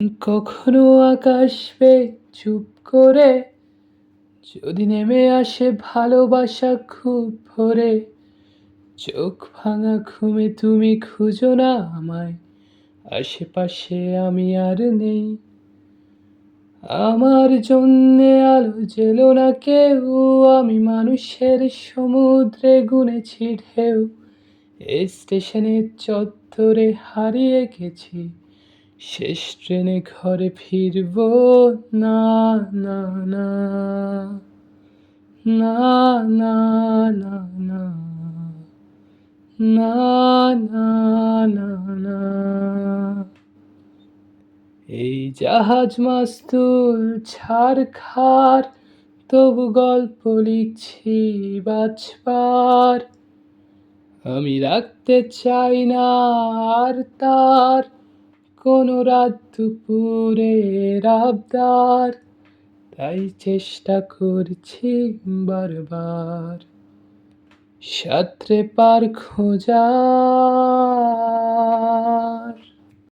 কখনো আকাশ বেয়ে চুপ করে যদি নেমে আসে ভালোবাসা খুব ভোরে, চোখ ভাঙা ঘুমে তুমি খুঁজো না আমায়, আশেপাশে আমি আর নেই। আমার জন্যে আলো জেলো না কেউ, আমি মানুষের সমুদ্রে গুনেছি ঢেউ। এই স্টেশনের চত্বরে হারিয়ে গেছি, শেষ ট্রেনে ঘরে ফিরবো না, না, না, না, না, না, না, না, না, না, না। এই জাহাজ মাস্তুল ছারখার, তবু গল্প লিখছি বাঁচবার। আমি রাখতে চাই না আর তার কোনো রাত দুপুরের আবদার, তাই চেষ্টা করছি বারবার সাঁতরে পার খোঁজার।